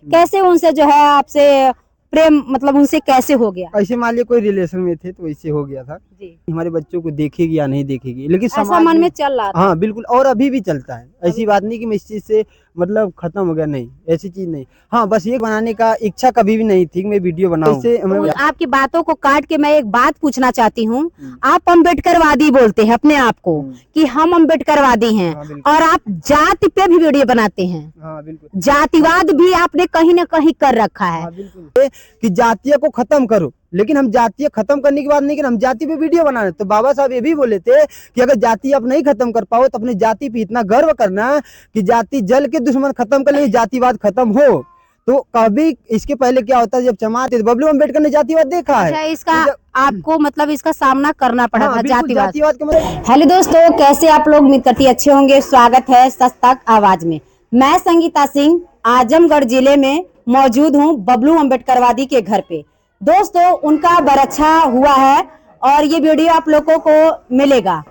कैसे उनसे जो है आपसे प्रेम मतलब उनसे कैसे हो गया? ऐसे मान लिया कोई रिलेशन में थे तो वैसे हो गया था। जी, हमारे बच्चों को देखेगी या नहीं देखेगी, लेकिन ऐसा समाज मन में में चल रहा था। हाँ बिल्कुल, और अभी भी चलता है। अभी ऐसी बात नहीं कि मैं इस चीज से मतलब खत्म हो गया, नहीं ऐसी चीज नहीं। हाँ बस ये बनाने का इच्छा कभी भी नहीं थी कि मैं वीडियो बनाऊं। ऐसे तो मैं आपकी बातों को काट के मैं एक बात पूछना चाहती हूँ। हम्म, आप अम्बेडकरवादी बोलते हैं अपने आप को हम्म, कि हम अम्बेडकरवादी हैं, हाँ बिल्कुल, और आप जाति पे भी वीडियो बनाते हैं। हाँ बिल्कुल, जातिवाद भी आपने कहीं ना कहीं कर रखा है। हाँ बिल्कुल। ये कि जातीय को खत्म करो, लेकिन हम जातीय खत्म करने की बात नहीं, कि हम जाति पे वीडियो बना रहे। तो बाबा साहब ये भी बोले थे कि अगर जाति आप नहीं खत्म कर पाओ तो अपनी जाति पे इतना गर्व करना कि जाति जल के दुश्मन खत्म कर लेंगे, जातिवाद खत्म हो। तो कभी इसके पहले क्या होता है, जब चमार थे बबलू अम्बेडकर ने जातिवाद देखा है। अच्छा, इसका तो आपको मतलब इसका सामना करना पड़ा हाँ था, बिल्कुल, जातिवाद। जातिवाद का मतलब। हेलो दोस्तों, कैसे आप लोग? उम्मीद करती अच्छे होंगे। स्वागत है सच तक आवाज में। मैं संगीता सिंह आजमगढ़ जिले में मौजूद हूँ बबलू अम्बेडकरवादी के घर पे। दोस्तों, उनका बरच्छा हुआ है और ये वीडियो आप लोगों को मिलेगा,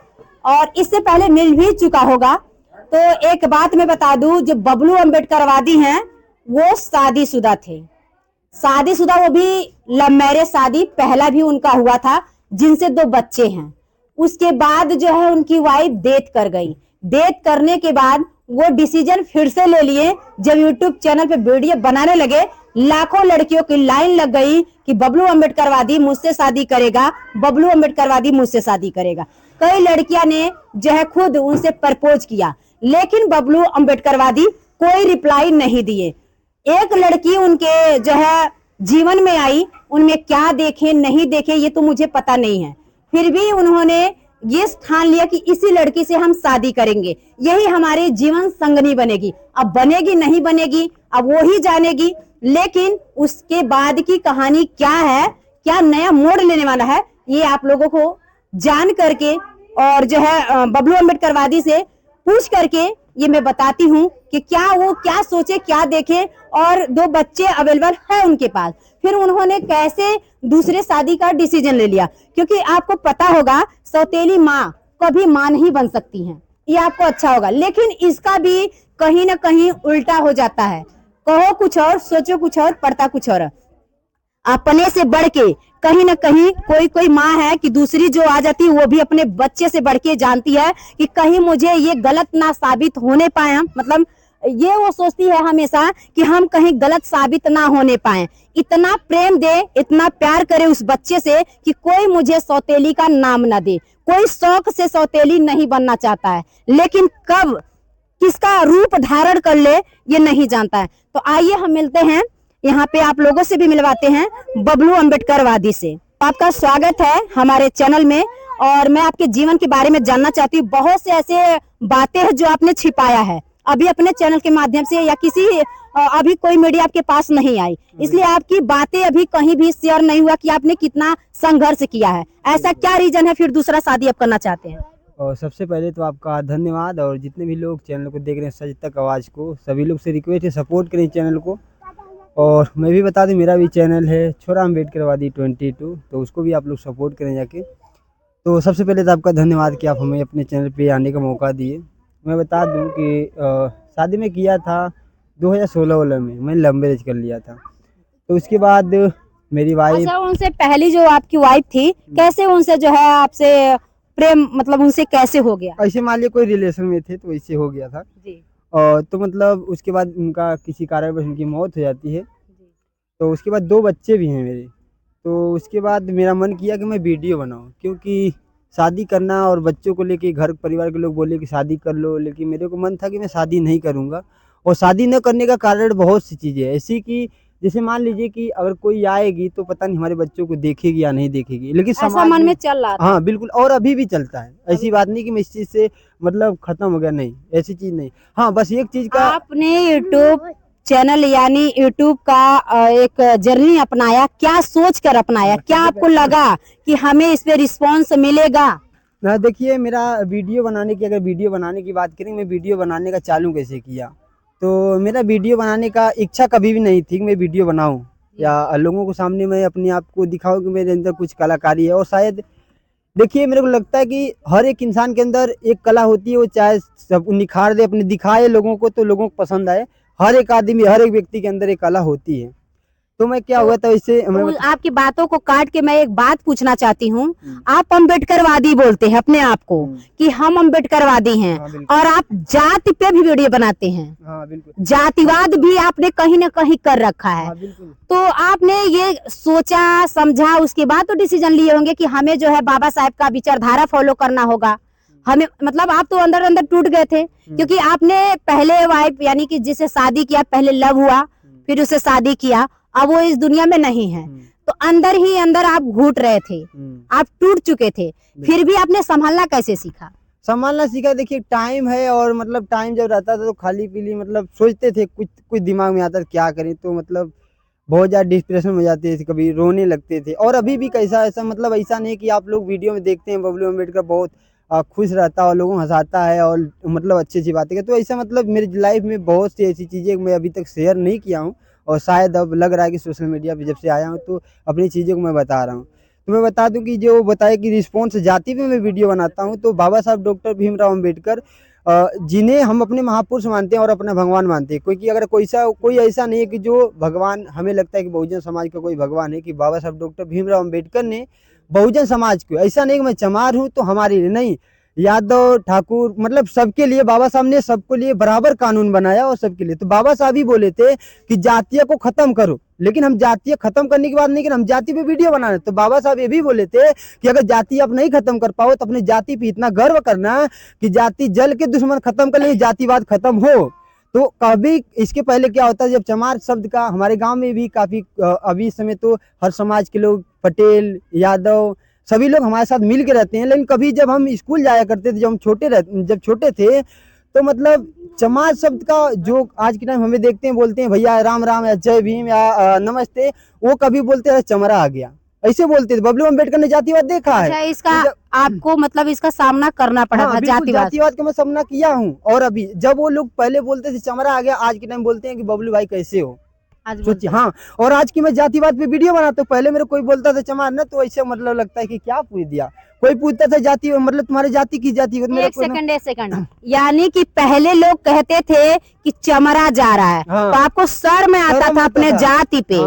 और इससे पहले मिल भी चुका होगा। तो एक बात मैं बता दूं, जो बबलू अम्बेडकरवादी हैं वो शादीशुदा थे। शादीशुदा, वो भी लव मैरिज शादी, पहला भी उनका हुआ था जिनसे 2 बच्चे हैं। उसके बाद जो है उनकी वाइफ डेथ कर गई। डेथ करने के बाद वो डिसीजन फिर से ले लिए। जब यूट्यूब चैनल पे वीडियो बनाने लगे, लाखों लड़कियों की लाइन लग गई कि बबलू अम्बेडकरवादी मुझसे शादी करेगा, बबलू अम्बेडकरवादी मुझसे शादी करेगा। कई लड़कियां ने जो है खुद उनसे प्रपोज किया, लेकिन बबलू अम्बेडकरवादी कोई रिप्लाई नहीं दिए। एक लड़की उनके जो है जीवन में आई, उनमें क्या देखे नहीं देखे ये तो मुझे पता नहीं है, फिर भी उन्होंने ये ठान लिया कि इसी लड़की से हम शादी करेंगे, यही हमारी जीवन संगनी बनेगी। अब बनेगी नहीं बनेगी अब वो ही जानेगी, लेकिन उसके बाद की कहानी क्या है, क्या नया मोड़ लेने वाला है, ये आप लोगों को जान करके और जो है बबलू अम्बेडकरवादी से पूछ करके ये मैं बताती हूँ कि क्या वो क्या सोचे क्या देखे। और 2 बच्चे अवेलेबल है उनके पास, फिर उन्होंने कैसे दूसरे शादी का डिसीजन ले लिया। क्योंकि आपको पता होगा सौतेली माँ कभी माँ नहीं बन सकती हैं, ये आपको अच्छा होगा, लेकिन इसका भी कहीं ना कहीं उल्टा हो जाता है। कहो कुछ और सोचो कुछ और, पढ़ता कुछ और। अपने से बढ़ के कहीं ना कहीं कोई कोई माँ है कि दूसरी जो आ जाती है वो भी अपने बच्चे से बढ़ के जानती है कि कहीं मुझे ये गलत ना साबित होने पाए। हम मतलब ये वो सोचती है हमेशा कि हम कहीं गलत साबित ना होने पाए। इतना प्रेम दे, इतना प्यार करे उस बच्चे से कि कोई मुझे सौतेली का नाम ना दे। कोई शौक से सौतेली नहीं बनना चाहता है, लेकिन कब किसका रूप धारण कर ले ये नहीं जानता है। तो आइए हम मिलते हैं, यहाँ पे आप लोगों से भी मिलवाते हैं बबलू अम्बेडकरवादी से। आपका स्वागत है हमारे चैनल में, और मैं आपके जीवन के बारे में जानना चाहती हूँ। बहुत से ऐसे बातें हैं जो आपने छिपाया है, अभी अपने चैनल के माध्यम से या किसी अभी कोई मीडिया आपके पास नहीं आई, इसलिए आपकी बातें अभी कहीं भी शेयर नहीं हुआ कि आपने कितना संघर्ष किया है। ऐसा क्या रीजन है फिर दूसरा शादी आप करना चाहते हैं? और सबसे पहले तो आपका धन्यवाद, और जितने भी लोग चैनल को देख रहे हैं सच तक आवाज़ को, सभी लोग से रिक्वेस्ट है सपोर्ट करें चैनल को। और मैं भी बता दूं मेरा भी चैनल है छोरा अम्बेडकरवादी 22, तो उसको भी आप लोग सपोर्ट करें जाके। तो सबसे पहले तो आपका धन्यवाद कि आप हमें अपने चैनल पे आने का मौका दिए। मैं बता दूं कि शादी में किया था 2016 में, मैंने लव मैरिज कर लिया था। तो उसके बाद मेरी वाइफ, अच्छा, उनसे पहली जो आपकी वाइफ थी, कैसे उनसे जो है आपसे प्रेम मतलब उनसे कैसे हो गया? ऐसे मान लिया कोई रिलेशन में थे तो वैसे हो गया था। जी, और तो मतलब उसके बाद उनका किसी कारणवश उनकी मौत हो जाती है। जी। तो उसके बाद 2 बच्चे भी हैं मेरे। तो उसके बाद मेरा मन किया कि मैं वीडियो बनाऊं, क्योंकि शादी करना और बच्चों को लेके घर परिवार के लोग बोले कि शादी कर लो, लेकिन मेरे को मन था कि मैं शादी नहीं करूंगा। और शादी न करने का कारण बहुत सी चीज़ें हैं ऐसी कि जैसे मान लीजिए कि अगर कोई आएगी तो पता नहीं हमारे बच्चों को देखेगी या नहीं देखेगी, लेकिन ऐसा समाज मन में में चल रहा था। हाँ बिल्कुल, और अभी भी चलता है। अभी ऐसी बात नहीं कि मैं इस चीज़ से मतलब खत्म हो गया, नहीं ऐसी चीज़ नहीं। हाँ बस एक चीज़ का, आपने यूट्यूब चैनल यानी यूट्यूब का एक जर्नी अपनाया, क्या सोच कर अपनाया? क्या आपको लगा कि हमें इस पे रिस्पॉन्स मिलेगा? ना देखिए, मेरा वीडियो बनाने की, अगर वीडियो बनाने की बात करें, मैं वीडियो बनाने का चालू कैसे किया। तो मेरा वीडियो बनाने का इच्छा कभी भी नहीं थी कि मैं वीडियो बनाऊं या लोगों को सामने मैं अपने आप को दिखाऊं कि मेरे अंदर कुछ कलाकारी है। और शायद देखिए, मेरे को लगता है कि हर एक इंसान के अंदर एक कला होती है, वो चाहे सब निखार दे अपने, दिखाए लोगों को तो लोगों को पसंद आए। हर एक आदमी, हर एक व्यक्ति के अंदर एक कला होती है। तो मैं क्या हुआ था इससे तो आपकी बातों को काट के मैं एक बात पूछना चाहती हूँ। आप अम्बेडकरवादी बोलते हैं अपने आप को कि हम अम्बेडकरवादी हैं, और आप जाति पे भी वीडियो बनाते हैं। हाँ, बिल्कुल। जातिवाद भी आपने कहीं ना कहीं कर रखा है। तो आपने ये सोचा समझा, उसके बाद तो डिसीजन लिए होंगे कि हमें जो है बाबा साहेब का विचारधारा फॉलो करना होगा हमें। मतलब आप तो अंदर अंदर टूट गए थे, क्योंकि आपने पहले वाइफ यानी कि जिसे शादी किया, पहले लव हुआ, फिर उसे शादी किया, अब वो इस दुनिया में नहीं है, तो अंदर ही अंदर आप घुट रहे थे, आप टूट चुके थे। फिर भी आपने संभालना कैसे सीखा? संभालना सीखा, देखिए टाइम है, और मतलब टाइम जब रहता था तो खाली पीली मतलब सोचते थे, कुछ कुछ दिमाग में आता था क्या करें, तो मतलब बहुत ज़्यादा डिप्रेशन में जाते थे, कभी रोने लगते थे। और अभी भी कैसा ऐसा मतलब ऐसा नहीं कि आप लोग वीडियो में देखते हैं बबलू अम्बेडकर बहुत खुश रहता है और लोगों को हंसाता है और मतलब अच्छी अच्छी बातें करता है, तो ऐसा मतलब मेरी लाइफ में बहुत सी ऐसी चीज़ें मैं अभी तक शेयर नहीं किया हूँ, और शायद अब लग रहा है कि सोशल मीडिया पे जब से आया हूँ तो अपनी चीज़ों को मैं बता रहा हूँ। तो मैं बता दूं कि जो बताया कि रिस्पॉन्स जाति पे मैं वीडियो बनाता हूं, तो बाबा साहब डॉक्टर भीमराव अम्बेडकर जिन्हें हम अपने महापुरुष मानते हैं और अपना भगवान मानते हैं, क्योंकि अगर कोई ऐसा नहीं है कि जो भगवान हमें लगता है कि बहुजन समाज का कोई भगवान है, कि बाबा साहब डॉक्टर भीमराव अम्बेडकर ने बहुजन समाज को, ऐसा नहीं कि मैं चमार हूँ तो हमारे लिए नहीं, यादव ठाकुर मतलब सबके लिए बाबा साहब ने सबके लिए बराबर कानून बनाया और सबके लिए। तो बाबा साहब ही बोले थे कि जातीय को खत्म करो, लेकिन हम जातीय खत्म करने की बात नहीं कर, हम जाति पे वीडियो बना रहे। तो बाबा साहब ये भी बोले थे कि अगर जाति आप नहीं खत्म कर पाओ तो अपनी जाति पे इतना गर्व करना कि जाति जल के दुश्मन खत्म कर ले, जातिवाद खत्म हो। तो कभी इसके पहले क्या होता है, जब चमार शब्द का हमारे गांव में भी काफी अभी इस समय तो हर समाज के लोग, पटेल, यादव, सभी लोग हमारे साथ मिल के रहते हैं, लेकिन कभी जब हम स्कूल जाया करते थे, जब हम जब छोटे थे, तो मतलब चमार शब्द का जो आज के टाइम हमें देखते हैं, बोलते हैं भैया राम राम या जय भीम या नमस्ते, वो कभी बोलते हैं चमरा आ गया, ऐसे बोलते थे। बबलू अम्बेडकर ने जातिवाद देखा है। अच्छा, इसका आपको मतलब इसका सामना करना पड़ा था? जातिवाद का मैं सामना किया हूँ। और अभी जब वो लोग पहले बोलते थे चमरा आ गया, आज के टाइम बोलते हैं कि बबलू भाई कैसे हो, सोचिए। हाँ, और आज की मैं जातिवाद पे वीडियो बनाता हूँ, पहले मेरे कोई बोलता था चमार ना, तो ऐसे मतलब लगता है कि क्या पूछ दिया, कोई पूछता था जाति मतलब तुम्हारी जाति की जाति। एक सेकंड यानी कि पहले लोग कहते थे कि चमरा जा रहा है, हाँ, तो आपको शर्म आता था अपने जाति पे,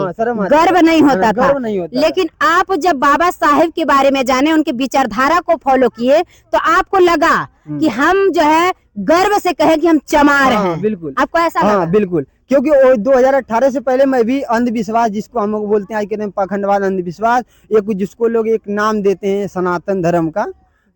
गर्व नहीं होता था। लेकिन आप जब बाबा साहेब के बारे में जाने, उनके विचारधारा को फॉलो किए, तो आपको लगा कि हम जो है गर्व से कहें कि हम चमार हैं। बिल्कुल, आपको ऐसा लगा? हाँ बिल्कुल, क्योंकि 2018 से पहले मैं भी अंधविश्वास, जिसको हम लोग बोलते हैं आज के टाइम पाखंडवाद, अंधविश्वास, एक जिसको लोग एक नाम देते हैं सनातन धर्म का,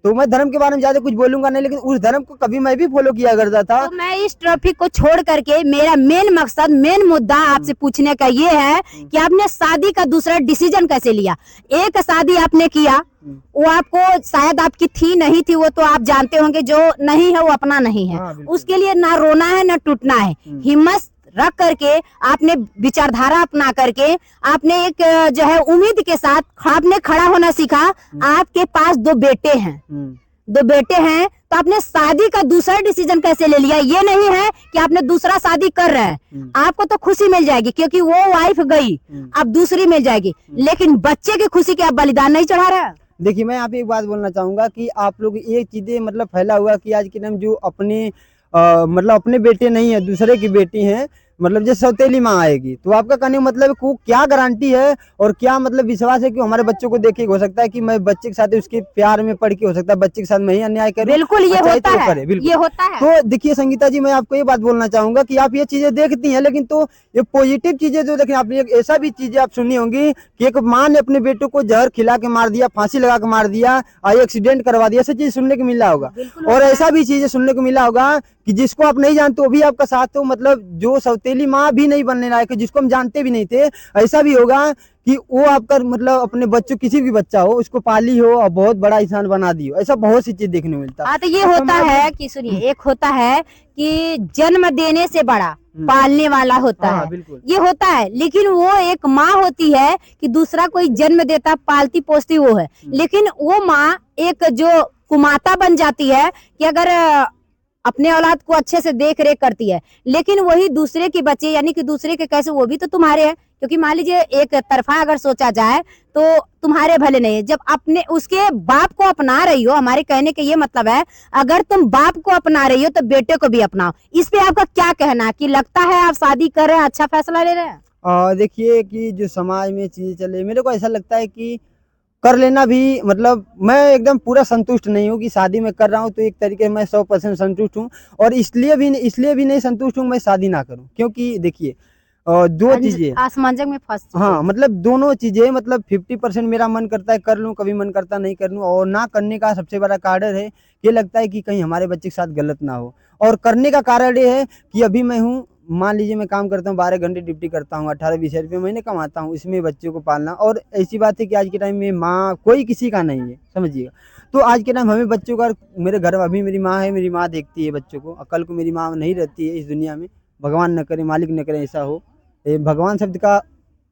तो मैं धर्म के बारे में ज्यादा कुछ बोलूंगा नहीं, लेकिन उस धर्म को कभी मैं भी फॉलो किया करता था। तो मैं इस टॉपिक को छोड़ करके मेरा मेन मकसद, मेन मुद्दा आपसे पूछने का ये है कि आपने शादी का दूसरा डिसीजन कैसे लिया? एक शादी आपने किया, वो आपको शायद आपकी थी नहीं थी, वो तो आप जानते होंगे, जो नहीं है वो अपना नहीं है। उसके लिए ना रोना है ना टूटना है, हिम्मत रख करके आपने विचारधारा अपना करके आपने एक जो है उम्मीद के साथ आपने खड़ा होना सीखा। आपके पास 2 बेटे हैं, 2 बेटे हैं, तो आपने शादी का दूसरा डिसीजन कैसे ले लिया? ये नहीं है कि आपने दूसरा शादी कर रहे हैं, आपको तो खुशी मिल जाएगी क्योंकि वो वाइफ गई, अब दूसरी मिल जाएगी, लेकिन बच्चे की खुशी के आप बलिदान नहीं चढ़ा रहे। देखिए, मैं यहाँ पे एक बात बोलना चाहूंगा कि आप लोग ये चीजें मतलब फैला हुआ कि आज के टाइम जो अपने मतलब अपने बेटे नहीं है, दूसरे की बेटी है, मतलब जैसे सौतेली माँ आएगी, तो आपका कहने का मतलब को क्या गारंटी है और क्या मतलब विश्वास है कि हमारे बच्चों को देखे, हो सकता है कि मैं बच्चे के साथ उसके प्यार में पड़ के, हो सकता है बच्चे के साथ मैं ही अन्याय करूं। बिल्कुल ये होता है, ये होता है। तो देखिए संगीता जी, मैं आपको ये बात बोलना चाहूंगा कि आप ये चीजें देखती हैं, लेकिन तो ये पॉजिटिव चीजें जो देखें, आपने ऐसा भी चीजें आप सुनी होंगी कि एक माँ ने अपने बेटों को जहर खिला के मार दिया, फांसी लगा के मार दिया, एक्सीडेंट करवा दिया, ऐसी चीज सुनने को मिला होगा। और ऐसा भी चीजें सुनने को मिला होगा कि जिसको आप नहीं जानते वो भी आपका साथ हो, मतलब जो सौतेली माँ भी नहीं बनने लायक है, जिसको हम जानते भी नहीं थे, ऐसा भी होगा कि वो आपका मतलब अपने बच्चों, किसी भी बच्चा हो, उसको पाली हो और बहुत बड़ा इंसान बना दी हो, ऐसा बहुत सी चीज देखने को मिलता है। हाँ, तो ये होता है कि सुनिए, एक होता है कि जन्म देने से बड़ा पालने वाला होता है, ये होता है, लेकिन वो एक माँ होती है कि दूसरा कोई जन्म देता, पालती पोसती वो है, लेकिन वो माँ एक जो कुमाता बन जाती है कि अगर अपने औलाद को अच्छे से देख रेख करती है, लेकिन वही दूसरे के बच्चे यानी कि दूसरे के कैसे, वो भी तो तुम्हारे हैं। क्योंकि मान लीजिए एक तरफा अगर सोचा जाए तो तुम्हारे भले नहीं है। जब अपने उसके बाप को अपना रही हो, हमारे कहने के ये मतलब है, अगर तुम बाप को अपना रही हो तो बेटे को भी अपनाओ। इस पे आपका क्या कहना है कि लगता है आप शादी कर रहे हैं, अच्छा फैसला ले रहे हैं? देखिए कि जो समाज में चीज़ें चले, मेरे को ऐसा लगता है कि कर लेना भी, मतलब मैं एकदम पूरा संतुष्ट नहीं हूँ कि शादी में कर रहा हूँ तो एक तरीके मैं 100% संतुष्ट हूँ। और इसलिए भी नहीं संतुष्ट हूँ मैं शादी ना करूँ, क्योंकि देखिए दो चीज़ें, असमंजस में फंस चुके हाँ हैं। मतलब दोनों चीज़ें, मतलब 50% मेरा मन करता है कर लूँ, कभी मन करता नहीं कर लूँ। और ना करने का सबसे बड़ा कारण है, ये लगता है कि कहीं हमारे बच्चे के साथ गलत ना हो। और करने का कारण ये है कि अभी मैं हूँ, मान लीजिए मैं काम करता हूँ, 12 घंटे ड्यूटी करता हूँ, 18-20 रुपये महीने कमाता हूँ, इसमें बच्चों को पालना। और ऐसी बात है कि आज के टाइम में माँ कोई किसी का नहीं है, समझिएगा। तो आज के टाइम हमें बच्चों का, मेरे घर में अभी मेरी माँ है, मेरी माँ देखती है बच्चों को, कल को मेरी माँ नहीं रहती है इस दुनिया में, भगवान न करे, मालिक न करे ऐसा हो, ये भगवान शब्द का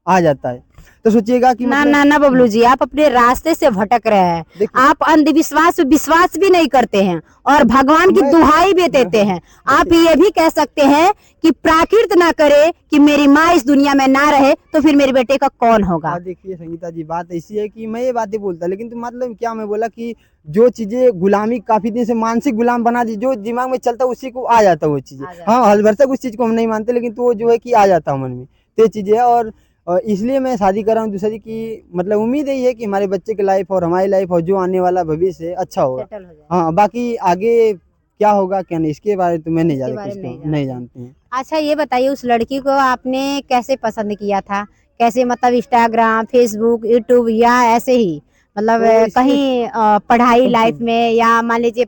आ जाता है, तो सोचिएगा कि ना मतलब ना ना बबलू जी, आप अपने रास्ते से भटक रहे हैं। देखिए आप अंधविश्वास पे विश्वास भी नहीं करते हैं और भगवान की मैं दुहाई भी देते हैं। आप देखिए ये भी कह सकते हैं कि प्राकृत ना करे कि मेरी माँ इस दुनिया में ना रहे तो फिर मेरे बेटे का कौन होगा? देखिए संगीता जी, बात ऐसी है कि मैं ये बातें बोलता, लेकिन तो मतलब क्या मैं बोला कि जो चीजें गुलामी काफी दिन से मानसिक गुलाम बना दी, जो दिमाग में चलता उसी को आ जाता वो चीजें। आ जाता हाँ, है। हर भर तक उस चीज को हम नहीं मानते, लेकिन तो वो जो है कि आ जाता है मन में, तो ये चीजें है। और इसलिए मैं शादी कर रहा हूँ दूसरी की, मतलब उम्मीद यही है कि हमारे बच्चे की लाइफ और हमारी लाइफ और जो आने वाला भविष्य है अच्छा होगा। सेटल हो जाए। हाँ, बाकी आगे क्या होगा क्या नहीं, इसके बारे में तो मैं नहीं इसके ज्यादा बारे कुछ में नहीं कहूँ, नहीं जानते हैं। जानते हैं। अच्छा ये बताइए, उस लड़की को आपने कैसे पसंद किया था? कैसे, मतलब इंस्टाग्राम, फेसबुक, यूट्यूब या ऐसे ही, मतलब तो इसके कहीं पढ़ाई लाइफ में, या मान लीजिए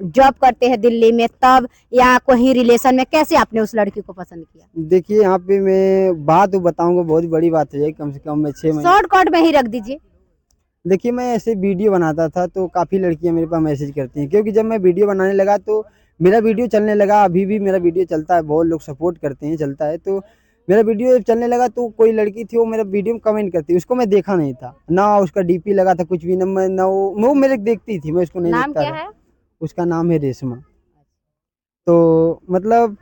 जॉब करते हैं दिल्ली में तब, या कहीं रिलेशन में, कैसे आपने उस लड़की को पसंद किया? देखिए यहाँ पे मैं बात बताऊंगा, बहुत बड़ी बात है, कम से कम मैं 6 महीने। शॉर्टकट में ही रख दीजिए। देखिए मैं ऐसे वीडियो बनाता था तो काफ़ी लड़कियां मेरे पास मैसेज करती हैं, क्योंकि जब मैं वीडियो बनाने लगा तो मेरा वीडियो चलने लगा, अभी भी मेरा वीडियो चलता है, बहुत लोग सपोर्ट करते हैं, चलता है। तो मेरा वीडियो चलने लगा तो कोई लड़की थी, वो मेरा वीडियो में कमेंट करती, उसको मैं देखा नहीं था ना, उसका डीपी लगा था कुछ भी, ना मैं ना वो मेरे देखती थी, मैं उसको नहीं नाम देखता क्या था। है? उसका नाम है रेशमा। तो मतलब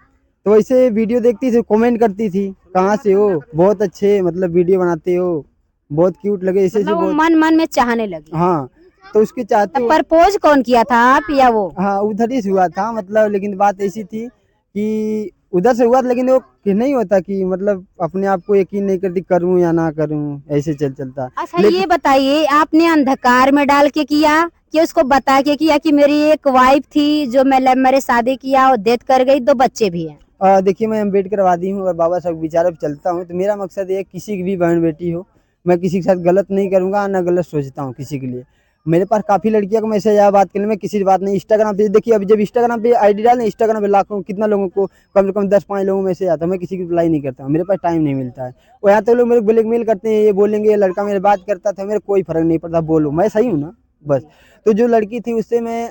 तो ऐसे वीडियो देखती थी, कमेंट करती थी, कहाँ से हो, बहुत अच्छे मतलब वीडियो बनाते हो, बहुत क्यूट लगे, ऐसे ऐसे मतलब वो बहुत। मन मन में चाहने लगी। हाँ, तो उसके चाहते तब हो। प्रपोज कौन किया था, आप या वो? हाँ, उधर ही से हुआ था, मतलब लेकिन बात ऐसी थी कि उधर से हुआ था, लेकिन वो कि नहीं होता कि मतलब अपने आप को यकीन नहीं करती करूं या ना करूं, ऐसे चलता। अच्छा लेकिन ये बताइए, आपने अंधकार में डाल के किया कि उसको बता के किया कि मेरी एक वाइफ थी जो मैं लव मैरिज शादी किया और डेथ कर गई, 2 बच्चे भी हैं? देखिए मैं अम्बेडकरवादी हूँ और बाबा साहब के विचारों पर चलता हूँ, तो मेरा मकसद ये है किसी की भी बहन बेटी हो, मैं किसी के साथ गलत नहीं करूँगा, ना गलत सोचता हूँ किसी के लिए। मेरे पास काफ़ी लड़कियों को मैसेज आया बात करने में, किसी से बात नहीं। इंस्टाग्राम पे देखिए, अभी जब इंस्टाग्राम पे आईडी डालें, इंस्टाग्राम पे लाखों कितना लोगों को, कम से कम 10-5 लोगों में मैसेज आता है, मैं किसी की रिप्लाई नहीं करता हूँ, मेरे पास टाइम नहीं मिलता है। और यहाँ तो लोग मेरे ब्लैकमेल करते हैं, ये बोलेंगे ये लड़का मेरे बात करता था, मेरे कोई फर्क नहीं पड़ता, बोलो मैं सही हूँ ना, बस। तो जो लड़की थी उससे मैं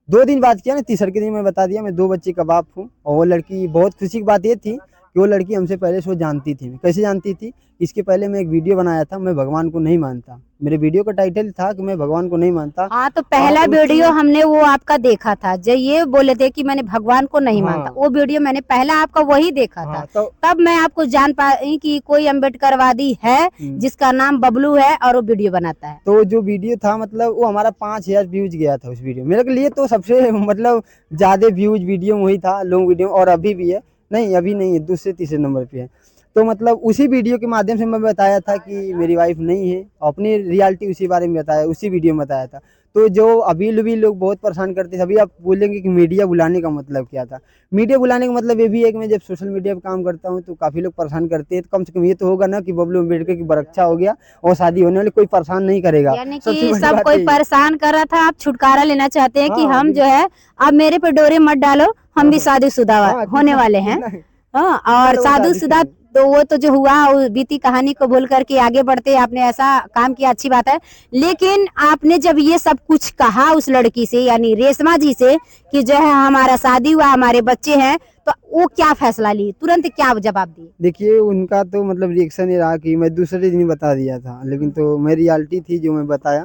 2 दिन बात किया ना, तीसरे के दिन मैं बता दिया मैं 2 बच्चे का बाप हूँ। और वो लड़की, बहुत खुशी की बात ये थी कि वो लड़की हमसे पहले से वो जानती थी। कैसे जानती थी? इसके पहले मैं एक वीडियो बनाया था, मैं भगवान को नहीं मानता, मेरे वीडियो का टाइटल था कि मैं भगवान को नहीं मानता। हाँ, तो पहला उसी वीडियो हमने वो आपका देखा था, जो ये बोले थे कि मैंने भगवान को नहीं मानता, हाँ वो वीडियो मैंने पहला आपका वही देखा था। हाँ, तो तब मैं आपको जान पाई कि कोई अम्बेडकरवादी है जिसका नाम बबलू है और वो वीडियो बनाता है। तो जो वीडियो था, मतलब वो हमारा 5,000 व्यूज गया था उस वीडियो, मेरे लिए तो सबसे मतलब ज़्यादा व्यूज वीडियो में वही था, लॉन्ग वीडियो, और अभी भी है। नहीं, अभी नहीं है, दूसरे तीसरे नंबर पे है। तो मतलब उसी वीडियो के माध्यम से मैं बताया था कि मेरी वाइफ नहीं है, अपनी रियलिटी उसी बारे में बताया, उसी वीडियो में बताया था। तो जो अभी भी लोग बहुत परेशान करते थे, अभी आप बोलेंगे कि मीडिया बुलाने का मतलब क्या था। मीडिया बुलाने का मतलब ये भी है कि मैं जब सोशल मीडिया पे काम करता हूँ तो काफ़ी लोग परेशान करते हैं, तो कम से कम ये तो होगा ना कि बबलू अम्बेडकर की बरक्षा हो गया और शादी होने वाली, कोई परेशान नहीं करेगा। यानी सबसे कि बड़ी सब बात कोई यही है। परेशान कर रहा था, आप छुटकारा लेना चाहते हैं कि हाँ हम जो बिल्कुल। है, अब मेरे पे डोरे मत डालो, हम भी हाँ शादीशुदा हाँ, होने कितना वाले हैं। कितना हाँ, कितना और लोगों की शादी शादीशुदा शुरू। तो वो तो जो हुआ, उस बीती कहानी को भूल करके आगे बढ़ते, आपने ऐसा काम किया, अच्छी बात है। लेकिन आपने जब ये सब कुछ कहा उस लड़की से, यानी रेशमा जी से, कि जो है हमारा शादी हुआ, हमारे बच्चे हैं, तो वो क्या फैसला ली, तुरंत क्या जवाब दिए? देखिए उनका तो मतलब रिएक्शन ये रहा कि मैं दूसरे दिन ही बता दिया था, लेकिन तो मैं रियलिटी थी जो मैं बताया,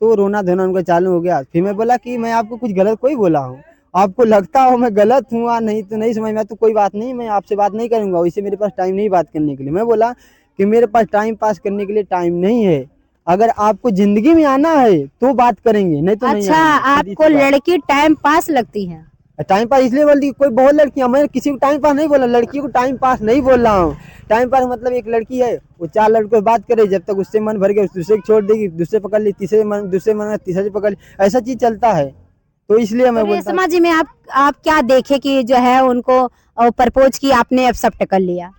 तो रोना धोना उनका चालू हो गया। फिर मैं बोला कि मैं आपको कुछ गलत कोई बोला हूँ? आपको लगता हो मैं गलत हूँ या नहीं तो नहीं समझ में, तो कोई बात नहीं, मैं आपसे बात नहीं करूंगा, वैसे मेरे पास टाइम नहीं बात करने के लिए। मैं बोला कि मेरे पास टाइम पास करने के लिए टाइम नहीं है, अगर आपको जिंदगी में आना है तो बात करेंगे, नहीं तो नहीं अच्छा, आएंगे, सीधी आपको सी बात। लड़की टाइम पास लगती है? टाइम पास इसलिए बोल दी, कोई बहुत लड़कियां, मैं किसी को टाइम पास नहीं बोला, लड़की को टाइम पास नहीं बोल रहा हूँ। टाइम पास मतलब एक लड़की है, वो 4 लड़कों से बात करे, जब तक उससे मन भर गया दूसरे को छोड़ देगी, दूसरे पकड़ ली, दूसरे मन तीसरे पकड़ ली, ऐसा चीज चलता है, तो इसलिए तो मैं बोलता हूँ। रेशमा जी में आप क्या देखे कि जो है उनको प्रपोज की, आपने एक्सेप्ट कर लिया?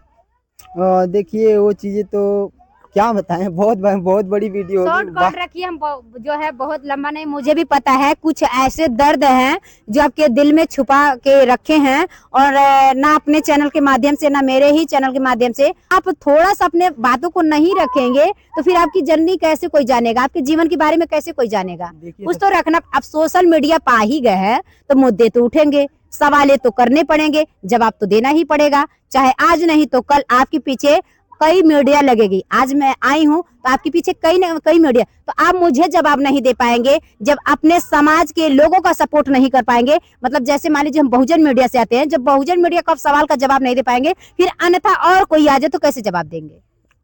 देखिए वो चीजें तो क्या बताएं, बहुत बड़ी वीडियो होगी। शॉर्ट कट रखिए, हम जो है बहुत लंबा नहीं, मुझे भी पता है कुछ ऐसे दर्द हैं जो आपके दिल में छुपा के रखे हैं, और ना अपने चैनल के माध्यम से ना मेरे ही चैनल के माध्यम से आप थोड़ा सा अपने बातों को नहीं रखेंगे तो फिर आपकी जर्नी कैसे कोई जानेगा, आपके जीवन के बारे में कैसे कोई जानेगा? देखिए कुछ तो रखना। अब सोशल मीडिया पा ही गए हैं तो मुद्दे तो उठेंगे, सवाले तो करने पड़ेंगे, जवाब तो देना ही पड़ेगा, चाहे आज नहीं तो कल आपके पीछे कई मीडिया लगेगी। आज मैं आई हूँ तो आपके पीछे कई न कई मीडिया, तो आप मुझे जवाब नहीं दे पाएंगे जब अपने समाज के लोगों का सपोर्ट नहीं कर पाएंगे। मतलब जैसे मान लीजिए हम बहुजन मीडिया से आते हैं, जब बहुजन मीडिया का सवाल का जवाब नहीं दे पाएंगे, फिर अन्यथा और कोई आ जाए तो कैसे जवाब देंगे?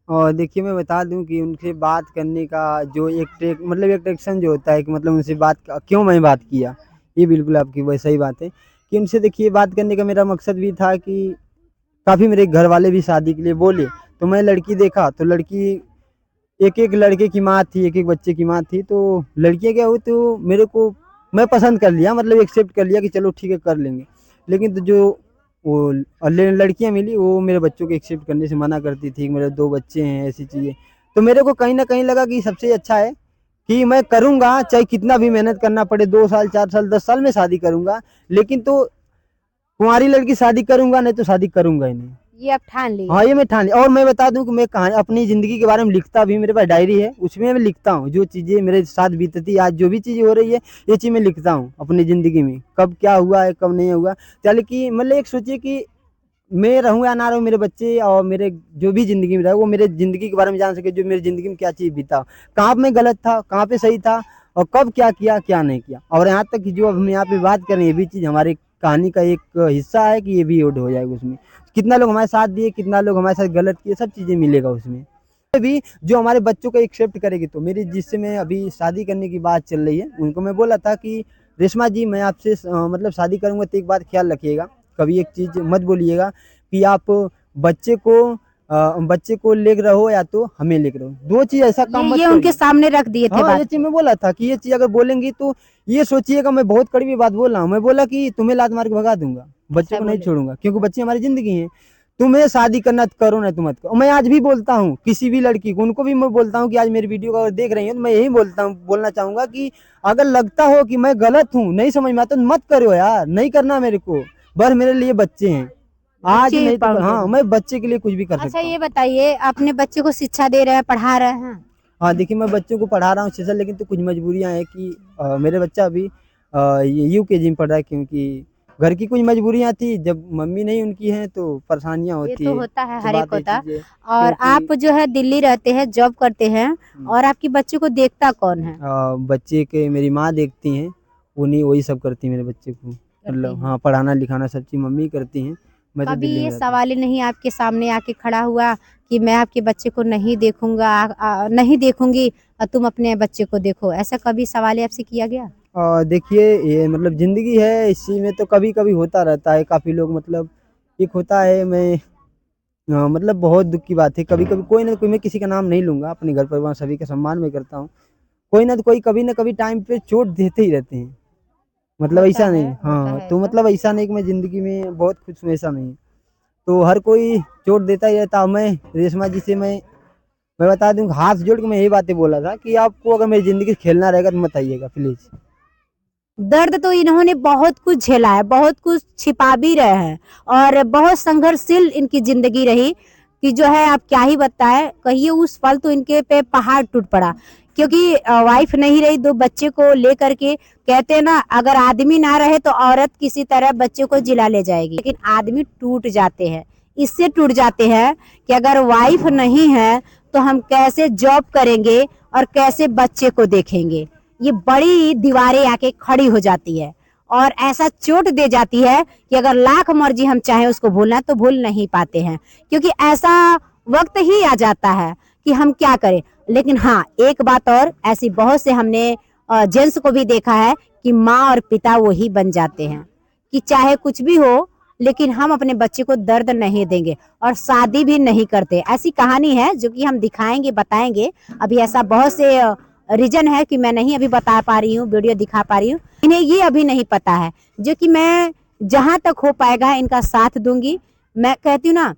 और देखिए मैं बता दूं कि उनसे बात करने का जो मतलब एक टेक्शन जो होता है कि मतलब उनसे क्यों मैं बात किया, ये बिल्कुल आपकी वही सही बात है कि उनसे देखिए बात करने का मेरा मकसद भी था कि काफ़ी मेरे घर वाले भी शादी के लिए बोले, तो मैं लड़की देखा तो लड़की एक एक लड़के की माँ थी, एक एक बच्चे की माँ थी, तो लड़कियाँ क्या हुई तो मेरे को मैं पसंद कर लिया, मतलब एक्सेप्ट कर लिया कि चलो ठीक है कर लेंगे। लेकिन तो जो वो लड़कियाँ मिली वो मेरे बच्चों को एक्सेप्ट करने से मना करती थी, मेरे 2 बच्चे हैं, ऐसी चीज़ें। तो मेरे को कहीं न कहीं लगा कि सबसे अच्छा है कि मैं करूँगा, चाहे कितना भी मेहनत करना पड़े, 2 साल, 4 साल, 10 साल में शादी करूँगा, लेकिन तो कुंवारी लड़की शादी करूँगा, नहीं तो शादी करूँगा ही नहीं। ये आप ठान लिए? हाँ, ये मैं ठान लिया। और मैं बता दूं कि मैं कहानी अपनी ज़िंदगी के बारे में लिखता भी, मेरे पास डायरी है, उसमें मैं लिखता हूँ जो चीज़ें मेरे साथ बीतती, आज जो भी चीज़ें हो रही है, ये चीज़ मैं लिखता हूँ अपनी ज़िंदगी में, कब क्या हुआ है, कब नहीं हुआ। चल कि मतलब एक सोचिए कि मैं रहूँ या ना रहूँ, मेरे बच्चे और मेरे जो भी ज़िंदगी में रहे, वो मेरे ज़िंदगी के बारे में जान सके, जो मेरी ज़िंदगी में क्या चीज़ बीता, कहाँ पे मैं गलत था, कहाँ पे सही था, और कब क्या किया, क्या नहीं किया। और यहाँ तक कि जो अब हम यहाँ पे बात कर रहे हैं, ये भी चीज़ हमारी कहानी का एक हिस्सा है कि ये भी ऐड हो जाएगा उसमें। कितना लोग हमारे साथ दिए, कितना लोग हमारे साथ गलत किए, सब चीज़ें मिलेगा उसमें। भी जो हमारे बच्चों को एक्सेप्ट करेगी, तो मेरी जिससे मैं अभी शादी करने की बात चल रही है, उनको मैं बोला था कि रेशमा जी मैं आपसे मतलब शादी करूँगा तो एक बात ख्याल रखिएगा, कभी एक चीज़ मत बोलिएगा कि आप बच्चे को बच्चे को लेकर रहो या तो हमें लेकर रहो, 2 चीज़ ऐसा काम मत ये उनके करिए। सामने रख दिए थे हाँ, बात ये चीज़ को? मैं बोला था कि ये चीज़ अगर बोलेंगी तो ये सोचिएगा मैं बहुत कड़वी बात बोल रहा हूँ। मैं बोला कि तुम्हें लात मार के भगा दूँगा, बच्चों ऐसा को नहीं बोले? छोड़ूँगा, क्योंकि बच्चे हमारी ज़िंदगी हैं। तुम्हें शादी करना तो करो, नहीं तो मत करो। मैं आज भी बोलता हूँ किसी भी लड़की को, उनको भी मैं बोलता हूँ कि आज मेरी वीडियो अगर देख रही हैं तो मैं यही बोलना चाहूँगा कि अगर लगता हो कि मैं गलत हूँ, नहीं समझ में आता तो मत करो यार, नहीं करना मेरे को। बस मेरे लिए बच्चे हैं, आज बच्चे नहीं तो कल। पाल हाँ, रहे मैं बच्चे के लिए कुछ भी कर हैं। अच्छा सकता हूँ। ये बताइए, अपने बच्चे को शिक्षा दे रहे हैं, पढ़ा रहे हैं? हाँ, देखिए मैं बच्चों को पढ़ा रहा हूँ अच्छे से, लेकिन तो कुछ मजबूरियाँ हैं कि मेरे बच्चा अभी ये यूकेजी में पढ़ रहा है, क्योंकि घर की कुछ मजबूरियाँ थी, जब मम्मी नहीं उनकी हैं तो परेशानियाँ ये होती तो है। होता है, तो हर एक बात ये होता। चीज़ है और क्योंकि आप जो है दिल्ली रहते हैं, जॉब करते हैं, हुँ, और आपके बच्चे को देखता कौन है? बच्चे के मेरी माँ देखती हैं, उन्हीं वही सब करती हैं मेरे बच्चे को। करती मतलब हैं? हाँ, पढ़ाना-लिखाना सब चीज़ मम्मी करती हैं, मैं तो कभी दिल्ली में ये रहता हूँ। सवाल ही नहीं आपके सामने आके खड़ा हुआ कि मैं आपके बच्चे को नहीं देखूंगा, नहीं देखूंगी, और तुम अपने बच्चे को देखो, ऐसा कभी सवाल आपसे किया गया? देखिए ये मतलब ज़िंदगी है, इसी में तो कभी-कभी होता रहता है, काफ़ी लोग मतलब एक होता है मैं मतलब बहुत दुःख की बात है, कभी-कभी कोई ना कोई, मैं किसी का नाम नहीं लूँगा, अपने घर परिवार सभी का सम्मान मैं करता हूँ। कोई ना तो कोई कभी न कभी टाइम पे चोट देते ही रहते हैं, मतलब ऐसा नहीं होता हाँ, है तो ऐसा। मतलब ऐसा नहीं कि मैं ज़िंदगी में बहुत खुश हूँ, ऐसा नहीं। तो हर कोई चोट देता ही रहता। मैं रेशमा जी से मैं बता दूँ, हाथ जोड़ के मैं यही बातें बोला था कि आपको अगर मेरी ज़िंदगी से खेलना रहेगा तो मत आइएगा प्लीज़। दर्द तो इन्होंने बहुत कुछ झेला है, बहुत कुछ छिपा भी रहे हैं, और बहुत संघर्षशील इनकी जिंदगी रही कि जो है आप क्या ही बताएं, कहिए उस पल तो इनके पे पहाड़ टूट पड़ा, क्योंकि वाइफ नहीं रही, 2 बच्चे को लेकर के, कहते हैं ना अगर आदमी ना रहे तो औरत किसी तरह बच्चे को जिला ले जाएगी, लेकिन आदमी टूट जाते हैं, इससे टूट जाते हैं कि अगर वाइफ नहीं है तो हम कैसे जॉब करेंगे और कैसे बच्चे को देखेंगे, ये बड़ी दीवारें आके खड़ी हो जाती है। और ऐसा चोट दे जाती है कि अगर लाख मर्जी हम चाहें उसको भूलना तो भूल नहीं पाते हैं, क्योंकि ऐसा वक्त ही आ जाता है कि हम क्या करें। लेकिन हाँ, एक बात और, ऐसी बहुत से हमने जेंट्स को भी देखा है कि माँ और पिता वही बन जाते हैं कि चाहे कुछ भी हो लेकिन हम अपने बच्चे को दर्द नहीं देंगे और शादी भी नहीं करते। ऐसी कहानी है जो कि हम दिखाएंगे, बताएंगे। अभी ऐसा बहुत से रीजन है कि मैं नहीं अभी बता पा रही हूँ, वीडियो दिखा पा रही हूँ, इन्हें ये अभी नहीं पता है, जो कि मैं जहां तक हो पाएगा इनका साथ दूंगी। मैं कहती हूँ ना,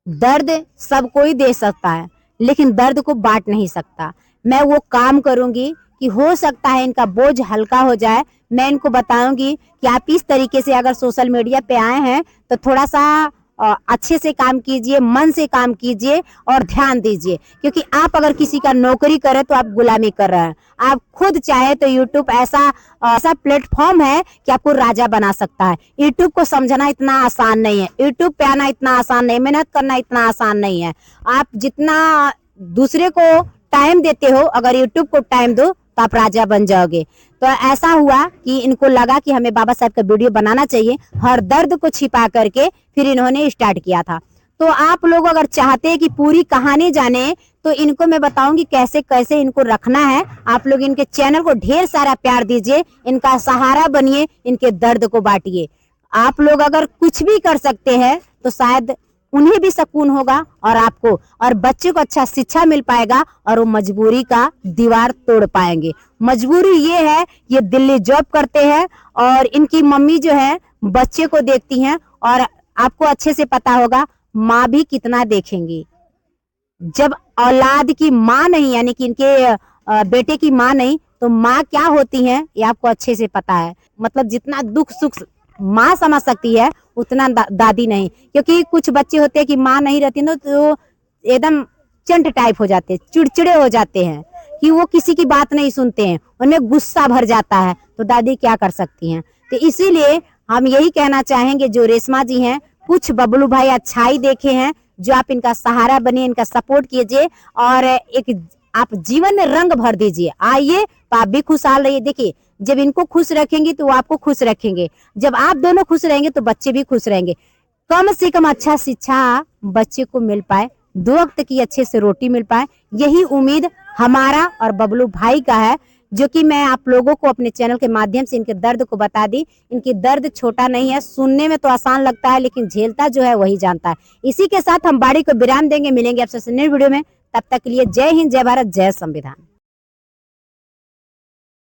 दर्द सब कोई दे सकता है लेकिन दर्द को बांट नहीं सकता। मैं वो काम करूंगी कि हो सकता है इनका बोझ हल्का हो जाए। मैं इनको बताऊंगी कि आप इस तरीके से अगर सोशल मीडिया पे आए हैं तो थोड़ा सा अच्छे से काम कीजिए, मन से काम कीजिए और ध्यान दीजिए, क्योंकि आप अगर किसी का नौकरी करें तो आप गुलामी कर रहे हैं। आप खुद चाहे तो यूट्यूब ऐसा प्लेटफॉर्म है कि आपको राजा बना सकता है। यूट्यूब को समझना इतना आसान नहीं है, यूट्यूब पे आना इतना आसान नहीं, मेहनत करना इतना आसान नहीं है। आप जितना दूसरे को टाइम देते हो, अगर यूट्यूब को टाइम दो तो आप राजा बन जाओगे। तो ऐसा हुआ कि इनको लगा कि हमें बाबा साहब का वीडियो बनाना चाहिए, हर दर्द को छिपा करके फिर इन्होंने स्टार्ट किया था। तो आप लोग अगर चाहते हैं कि पूरी कहानी जाने तो इनको मैं बताऊंगी कैसे कैसे इनको रखना है। आप लोग इनके चैनल को ढेर सारा प्यार दीजिए, इनका सहारा बनिए, इनके दर्द को बांटिए। आप लोग अगर कुछ भी कर सकते हैं तो शायद उन्हें भी सुकून होगा और आपको और बच्चे को अच्छा शिक्षा मिल पाएगा और वो मजबूरी का दीवार तोड़ पाएंगे। मजबूरी ये है, ये दिल्ली जॉब करते हैं और इनकी मम्मी जो है बच्चे को देखती हैं, और आपको अच्छे से पता होगा माँ भी कितना देखेंगी। जब औलाद की माँ नहीं, यानी कि इनके बेटे की माँ नहीं, तो माँ क्या होती है ये आपको अच्छे से पता है। मतलब जितना दुख सुख माँ समझ सकती है उतना दादी नहीं, क्योंकि कुछ बच्चे होते हैं कि माँ नहीं रहती ना तो एकदम चंट टाइप हो जाते हैं, चिड़चिड़े हो जाते हैं कि वो किसी की बात नहीं सुनते हैं, उन्हें गुस्सा भर जाता है। तो दादी क्या कर सकती हैं। तो इसीलिए हम यही कहना चाहेंगे, जो रेशमा जी हैं, कुछ बबलू भाई अच्छाई देखे हैं, जो आप इनका सहारा बनिए, इनका सपोर्ट कीजिए और एक आप जीवन में रंग भर दीजिए। आइए तो आप भी खुशहाल रहिए। देखिए, जब इनको खुश रखेंगे तो वो आपको खुश रखेंगे, जब आप दोनों खुश रहेंगे तो बच्चे भी खुश रहेंगे। कम से कम अच्छा शिक्षा बच्चे को मिल पाए, 2 वक्त की अच्छे से रोटी मिल पाए, यही उम्मीद हमारा और बबलू भाई का है, जो कि मैं आप लोगों को अपने चैनल के माध्यम से इनके दर्द को बता दी। इनकी दर्द छोटा नहीं है, सुनने में तो आसान लगता है लेकिन झेलता जो है वही जानता है। इसी के साथ हम बाड़ी को विराम देंगे, मिलेंगे आपसे नई वीडियो में। तब तक के लिए जय हिंद, जय भारत, जय संविधान।